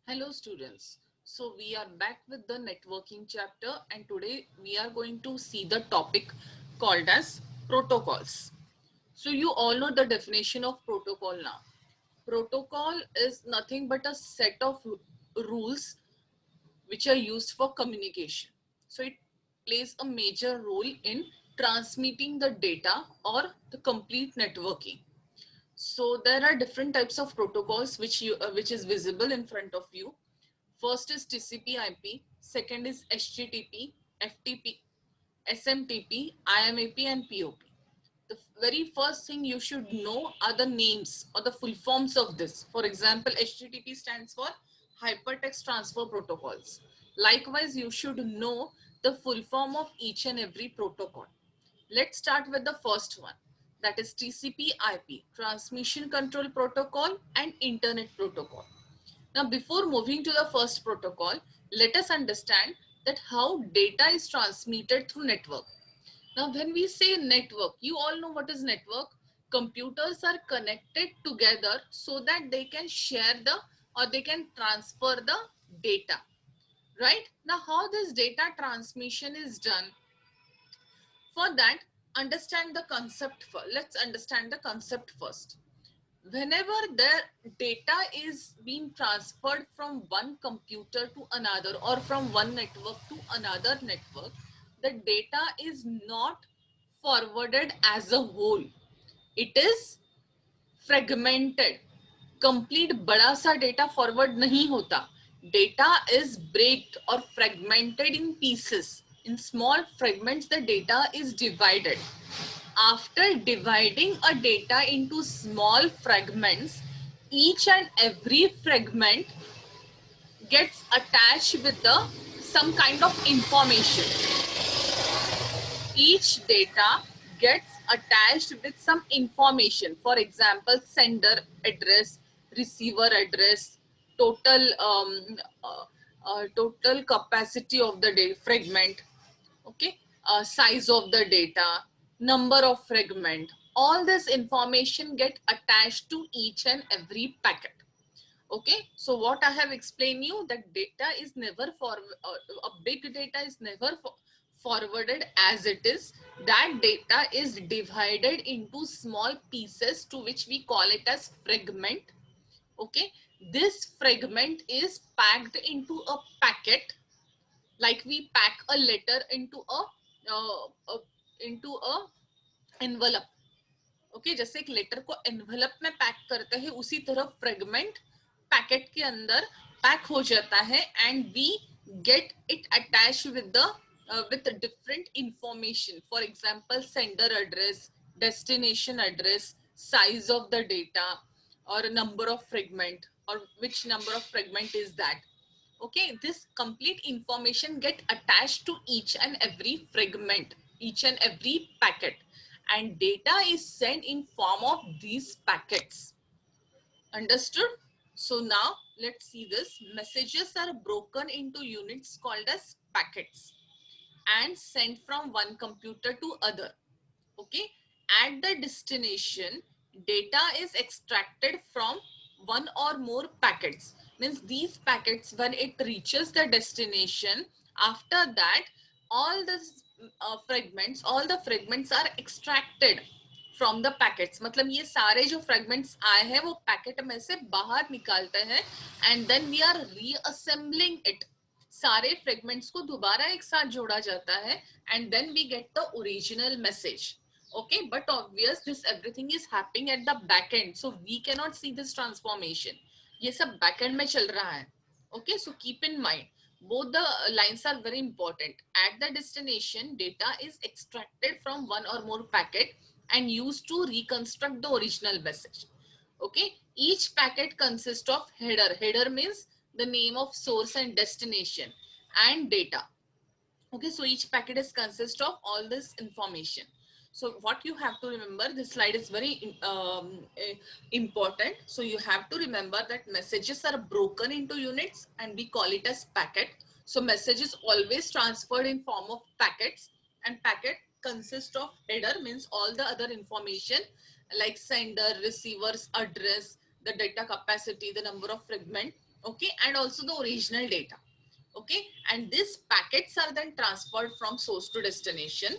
Hello students. So we are back with the networking chapter and today we are going to see the topic called as protocols. So you all know the definition of protocol now. Protocol is nothing but a set of rules which are used for communication. So it plays a major role in transmitting the data or the complete networking. So there are different types of protocols which is visible in front of you. First is TCP/IP, second is HTTP, FTP, SMTP, IMAP, and POP. The very first thing you should know are the names or the full forms of this. For example, HTTP stands for Hypertext Transfer Protocols. Likewise, you should know the full form of each and every protocol. Let's start with the first one, that is TCP/IP, Transmission Control Protocol and Internet Protocol. Now, before moving to the first protocol, let us understand that how data is transmitted through network. Now, when we say network, you all know what is network. Computers are connected together so that they can share the or they can transfer the data, right? Now, how this data transmission is done? For that, understand the concept first. Let's understand the concept first. Whenever their data is being transferred from one computer to another or from one network to another network, the data is not forwarded as a whole. It is fragmented. Complete बड़ा सा data forward नहीं होता. Data is breaked or fragmented in pieces. In small fragments, the data is divided. After dividing a data into small fragments, each and every fragment gets attached with the some kind of information. Each data gets attached with some information. For example, sender address, receiver address, total total capacity of the fragment, okay, size of the data, number of fragment. All this information get attached to each and every packet. Okay, so what I have explained you, that data is never for a big data is never forwarded as it is. That data is divided into small pieces to which we call it as fragment. Okay, this fragment is packed into a packet, like we pack a letter into a envelope. Okay, जैसे एक letter को envelope में pack करते हैं, उसी तरह fragment packet के अंदर पैक हो जाता है and we get it attach with the with different information. For example, sender address, destination address, size of the data, or number of fragment, or which number of fragment is that. Okay, this complete information get attached to each and every fragment, each and every packet, and data is sent in form of these packets. Understood? So now let's see this. Messages are broken into units called as packets and sent from one computer to other. Okay, at the destination, data is extracted from one or more packets. Means these packets, when it reaches the destination, after that all the all the fragments are extracted from the packets. मतलब ये सारे जो fragments आए हैं वो packet में से बाहर निकालते हैं and then we are reassembling it. सारे fragments को दोबारा एक साथ जोड़ा जाता है and then we get the original message. Okay, but obvious this everything is happening at the back end, so we cannot see this transformation. ये सब back end में चल रहा है. Okay, so keep in mind both the lines are very important. At the destination, data is extracted from one or more packet and used to reconstruct the original message. Okay, each packet consists of header. Header means the name of source and destination and data. Okay, so each packet is consist of all this information. So what you have to remember, this slide is very important. So you have to remember that messages are broken into units and we call it as packet. So message is always transferred in form of packets, and packet consists of header, means all the other information like sender, receiver's address, the data capacity, the number of fragment. okay, and also the original data. Okay, and these packets are then transferred from source to destination,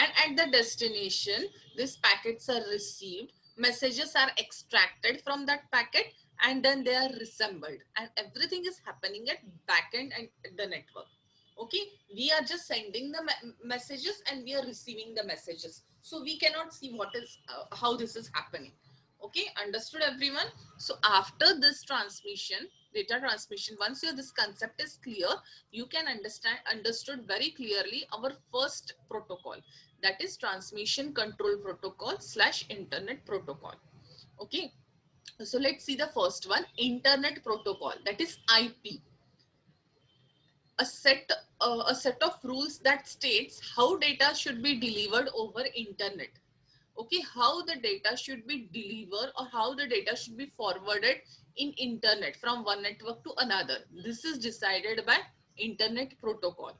and at the destination these packets are received, messages are extracted from that packet, and then they are reassembled, and everything is happening at backend and the network. Okay, we are just sending the messages and we are receiving the messages, so we cannot see what is how this is happening. Okay, understood everyone? So after this transmission, data transmission, once your this concept is clear, you can understood very clearly our first protocol, that is transmission control protocol slash internet protocol. Okay, so let's see the first one, internet protocol, that is IP. A set a set of rules that states how data should be delivered over internet. Okay, how the data should be delivered or how the data should be forwarded in internet from one network to another. This is decided by internet protocol.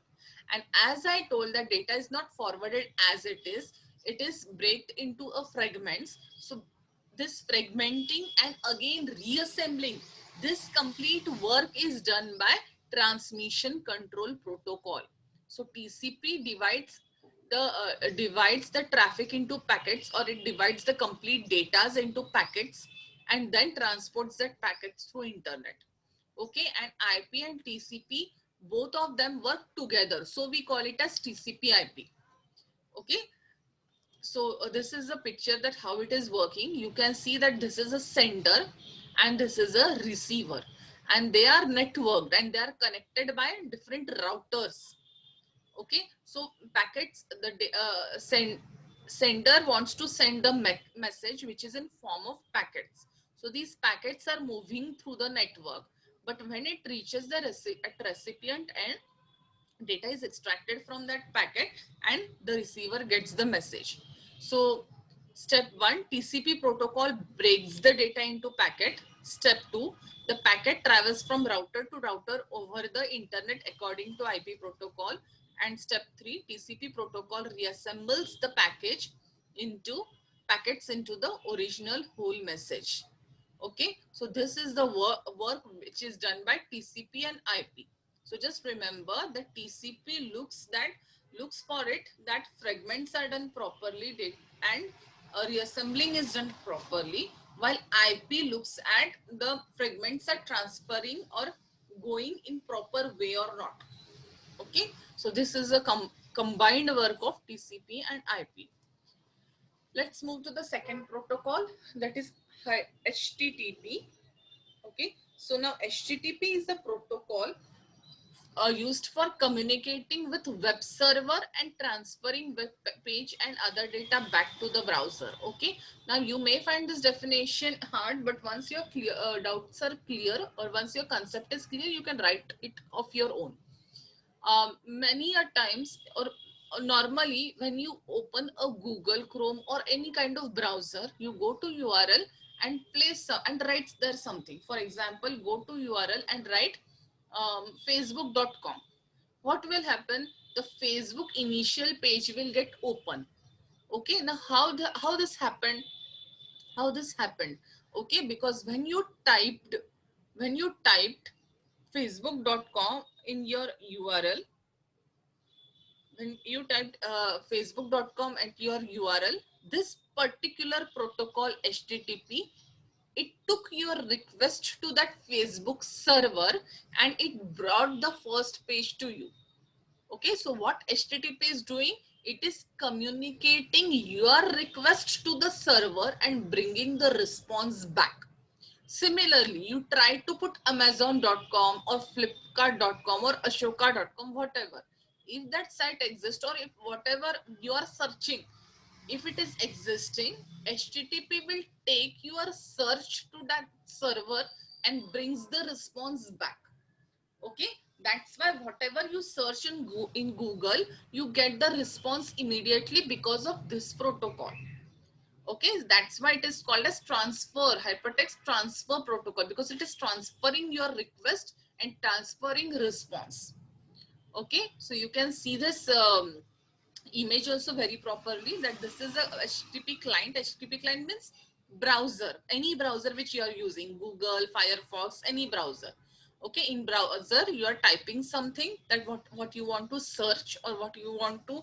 And as I told, that data is not forwarded as it is break into a fragments. So this fragmenting and again reassembling, this complete work is done by transmission control protocol. So TCP divides the traffic into packets, or it divides the complete data into packets and then transports that packets through internet. Okay, and IP and TCP, both of them work together, so we call it as TCP IP. Okay, so this is a picture that how it is working. You can see that this is a sender and this is a receiver, and they are networked and they are connected by different routers. Okay, so packets, the sender wants to send the message which is in form of packets. So these packets are moving through the network, but when it reaches the recipient end, data is extracted from that packet and the receiver gets the message. So step 1, TCP protocol breaks the data into packet. Step 2, the packet travels from router to router over the internet according to IP protocol. And step 3, TCP protocol reassembles the packets into the original whole message. Okay, so this is the work which is done by TCP and IP. So just remember that TCP looks for it that fragments are done properly and reassembling is done properly, while IP looks at the fragments are transferring or going in proper way or not. Okay, so this is a combined work of TCP and IP. Let's move to the second protocol, that is HTTP. Okay, so now HTTP is a protocol used for communicating with web server and transferring web page and other data back to the browser. Okay, now you may find this definition hard, but once your doubts are clear, or once your concept is clear, you can write it of your own. Many a times, or normally when you open a Google Chrome or any kind of browser, you go to URL and place and write there something. For example, go to URL and write facebook.com. What will happen? The Facebook initial page will get open. Okay, now how this happened? How this happened? Okay, because when you typed facebook.com in your URL, when you typed facebook.com at your URL, this particular protocol HTTP, it took your request to that Facebook server and it brought the first page to you. Okay, so what HTTP is doing? It is communicating your request to the server and bringing the response back. Similarly, you try to put amazon.com or flipkart.com or ashoka.com, whatever. If that site exists, or if whatever you are searching, if it is existing, HTTP will take your search to that server and brings the response back. Okay, that's why whatever you search in Google, you get the response immediately because of this protocol. Okay, that's why it is called as hypertext transfer protocol, because it is transferring your request and transferring response. Okay, so you can see this image also very properly, that this is a HTTP client. HTTP client means browser, any browser which you are using, Google, Firefox, any browser. Okay, in browser you are typing something, that what you want to search, or what you want to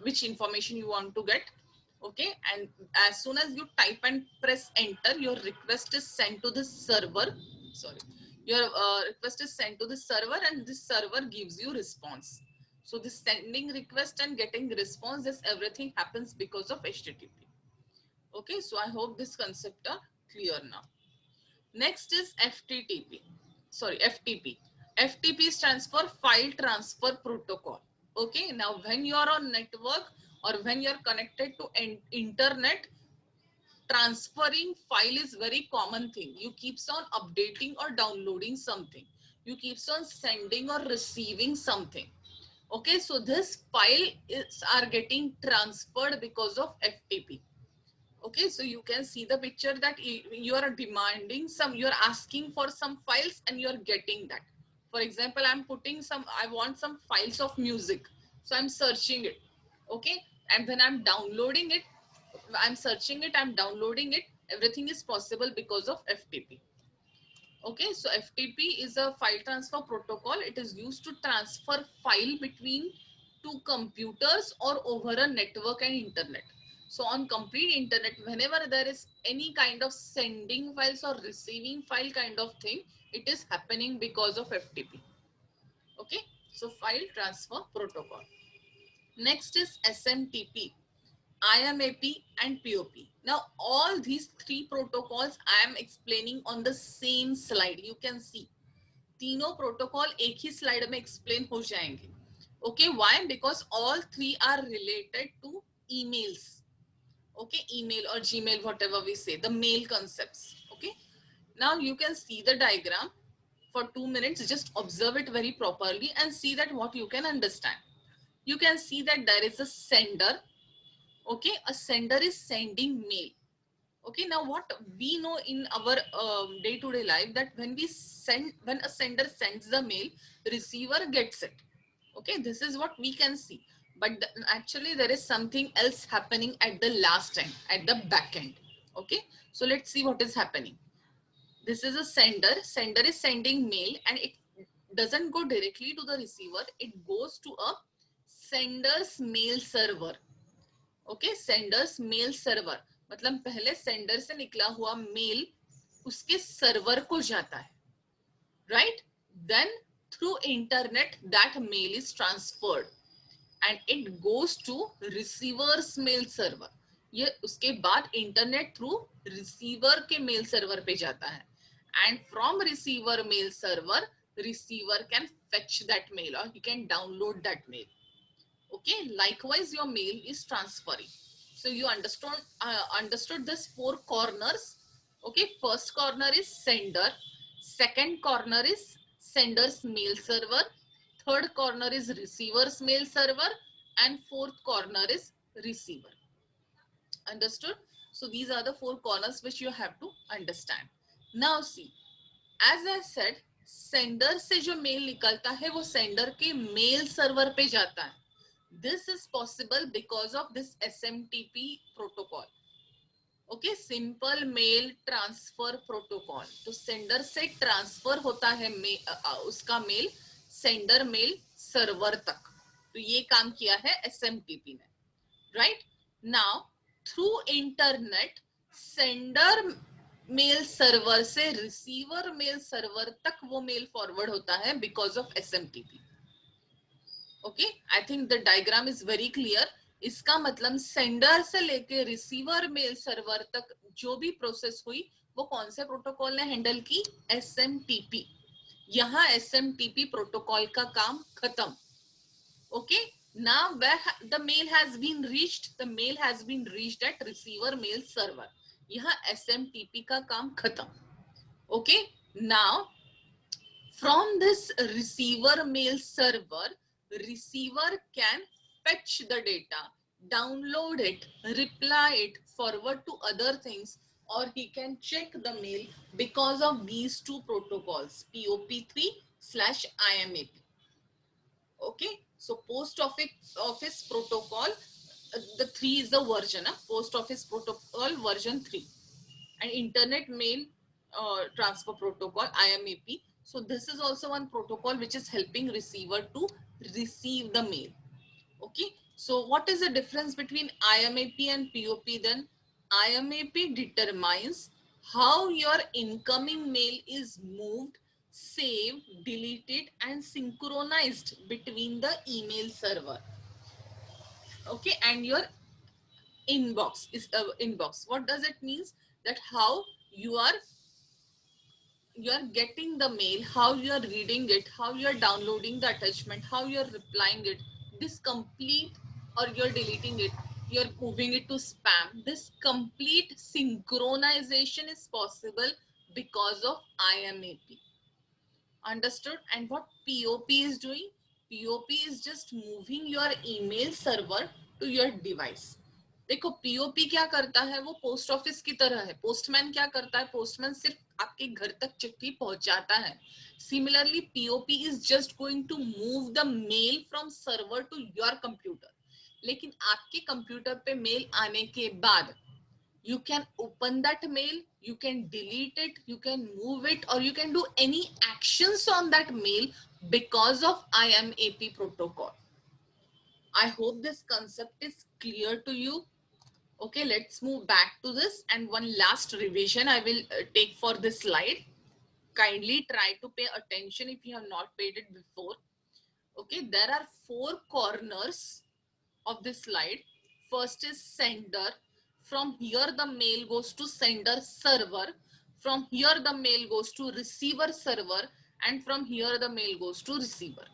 which information you want to get. Okay, and as soon as you type and press enter, your request is sent to the server. Sorry, your request is sent to the server, and this server gives you response. So this sending request and getting response, this everything happens because of HTTP. Okay, so I hope this concept are clear now. Next is FTTP. Sorry, FTP. FTP stands for File Transfer Protocol. Okay, now when you are on network or when you are connected to internet, transferring file is very common thing. You keeps on updating or downloading something. You keeps on sending or receiving something. Okay, so this file is are getting transferred because of FTP. Okay, so you can see the picture that you are demanding some, you are asking for some files and you are getting that. For example, I'm putting some, I want some files of music, so I'm searching it. Okay, and when I'm downloading it, I'm searching it, I'm downloading it, everything is possible because of FTP. Okay, so FTP is a file transfer protocol. It is used to transfer file between two computers or over a network and internet. So on complete internet, whenever there is any kind of sending files or receiving file kind of thing, it is happening because of FTP. Okay, so file transfer protocol. Next is SMTP, IMAP and POP. Now all these three protocols I am explaining on the same slide. You can see तीनों protocol एक ही slide में explain हो जाएंगे. Okay, why? Because all three are related to emails. Okay, email or Gmail, whatever we say, the mail concepts. Okay, now you can see the diagram for 2 minutes. Just observe it very properly and see that what you can understand. You can see that there is a sender. Okay, a sender is sending mail. Okay, now what we know in our day-to-day life, that when a sender sends the mail, the receiver gets it. Okay, this is what we can see. But actually there is something else happening at the last end, at the back end. Okay, so let's see what is happening. This is a sender is sending mail, and it doesn't go directly to the receiver. It goes to a sender's mail server. Okay, sender's mail server, मतलब पहले sender से निकला हुआ mail उसके server को जाता है, right? Then through internet that mail is transferred and it goes to receivers mail server. ये उसके बाद इंटरनेट थ्रू रिसीवर के मेल सर्वर पे जाता है, and from receiver mail server receiver can fetch that mail और he can download that mail. Okay, likewise your mail is transferring. So you understood this four corners. Okay, first corner is sender, second corner is sender's mail server, third corner is receiver's mail server, and fourth corner is receiver. Understood? So these are the four corners which you have to understand. Now see, as I said, sender से जो mail निकलता है वो sender के mail server पे जाता है. This is possible because of this SMTP protocol. Okay, simple mail transfer protocol. तो सेंडर से ट्रांसफर होता है उसका मेल सेंडर मेल सर्वर तक. तो ये काम किया है SMTP ने, right? Now through internet sender mail server से रिसीवर मेल सर्वर तक वो मेल फॉरवर्ड होता है because of SMTP. Okay, I think the diagram is very clear. इसका मतलब सेंडर से लेके रिसीवर मेल सर्वर तक जो भी प्रोसेस हुई वो कौन से प्रोटोकॉल ने हैंडल की? SMTP. यहाँ SMTP प्रोटोकॉल का काम खत्म. Okay, now where the mail has been reached at receiver mail server. यहाँ SMTP का काम खत्म. Okay, now from this receiver mail server, receiver can fetch the data, download it, reply it, forward to other things, or he can check the mail because of these two protocols, POP3/IMAP. Okay, so post office protocol, the 3 is the version, post office protocol version 3, and internet mail transfer protocol, IMAP. So this is also one protocol which is helping receiver to receive the mail. Okay, so what is the difference between IMAP and POP then? IMAP determines how your incoming mail is moved, saved, deleted, and synchronized between the email server. Okay, and your inbox is inbox. What does it means? That how you are getting the mail, how you are reading it, how you are downloading the attachment, how you are replying it, this complete, or you're deleting it, you're moving it to spam. This complete synchronization is possible because of IMAP. Understood? And what POP is doing? POP is just moving your email server to your device. देखो POP क्या करता है, वो post office की तरह है. Postman क्या करता है? पोस्टमैन सिर्फ आपके घर तक चिट्ठी पहुंचाता है. Similarly POP is just going to move the mail from server to your computer. लेकिन आपके कंप्यूटर पे मेल आने के बाद you can open that mail, you can delete it, you can move it, or you can do any actions on that mail because of IMAP protocol. I hope this concept is clear to you. Okay, let's move back to this, and one last revision I will take for this slide. Kindly try to pay attention if you have not paid it before. Okay, there are four corners of this slide. First is sender. From here the mail goes to sender server. From here the mail goes to receiver server, and from here the mail goes to receiver.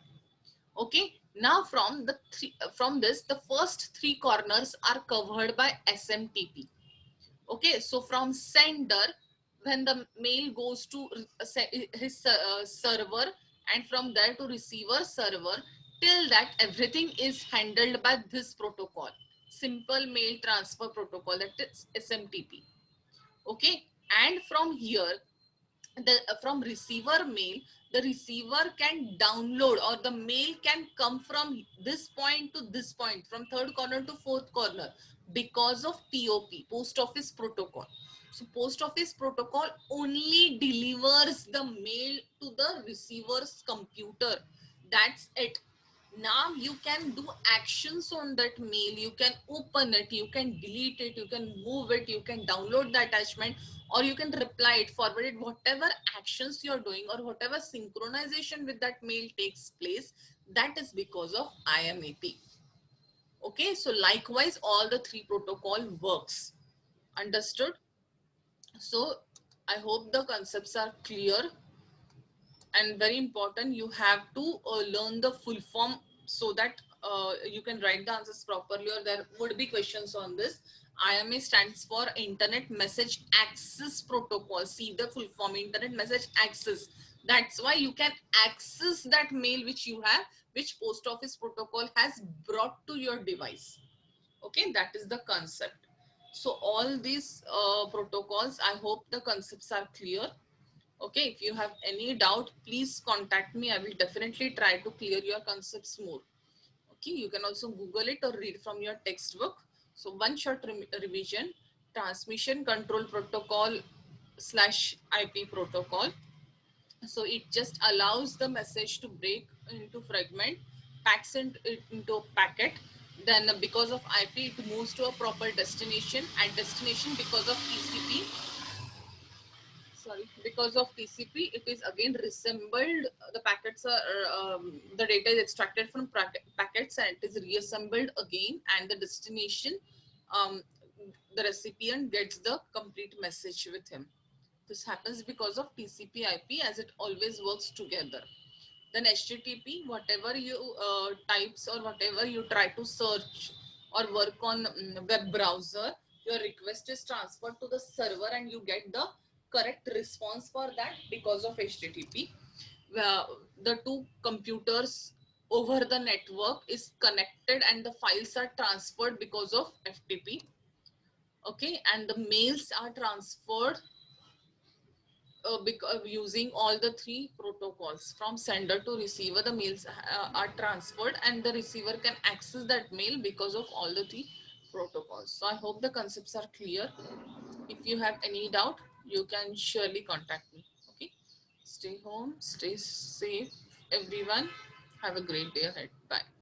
Okay, now from this the first three corners are covered by SMTP. Okay, so from sender, when the mail goes to his server, and from there to receiver server, till that everything is handled by this protocol, simple mail transfer protocol, that is SMTP. Okay, and from here the from receiver mail, the receiver can download, or the mail can come from this point to this point, from third corner to fourth corner, because of POP, post office protocol. So post office protocol only delivers the mail to the receiver's computer. That's it. Now you can do actions on that mail, you can open it, you can delete it, you can move it, you can download the attachment, or you can reply it, forward it, whatever actions you're doing or whatever synchronization with that mail takes place, that is because of IMAP. Okay, so likewise all the three protocol works. Understood? So I hope the concepts are clear, and very important, you have to learn the full form so that you can write the answers properly, or there would be questions on this. IMA stands for Internet Message Access Protocol. See the full form, Internet Message Access. That's why you can access that mail which you have, which post office protocol has brought to your device. Okay, that is the concept. So all these protocols, I hope the concepts are clear. Okay, if you have any doubt, please contact me. I will definitely try to clear your concepts more. Okay, you can also Google it or read from your textbook. So one short revision: transmission control protocol slash IP protocol. So it just allows the message to break into fragment, packs it into a packet. Then because of IP, it moves to a proper destination, and destination because of TCP, sorry, because of TCP, it is again reassembled. The packets are the data is extracted from packets and it is reassembled again, and the destination, um, the recipient gets the complete message with him. This happens because of TCP IP, as it always works together. Then HTTP, whatever you types or whatever you try to search or work on web browser, your request is transferred to the server and you get the correct response for that because of HTTP. The two computers over the network is connected and the files are transferred because of FTP. Okay, and the mails are transferred because using all the three protocols, from sender to receiver, the mails are transferred and the receiver can access that mail because of all the three protocols. So I hope the concepts are clear. If you have any doubt, you can surely contact me. Okay. Stay home, stay safe, everyone. Have a great day ahead. Bye.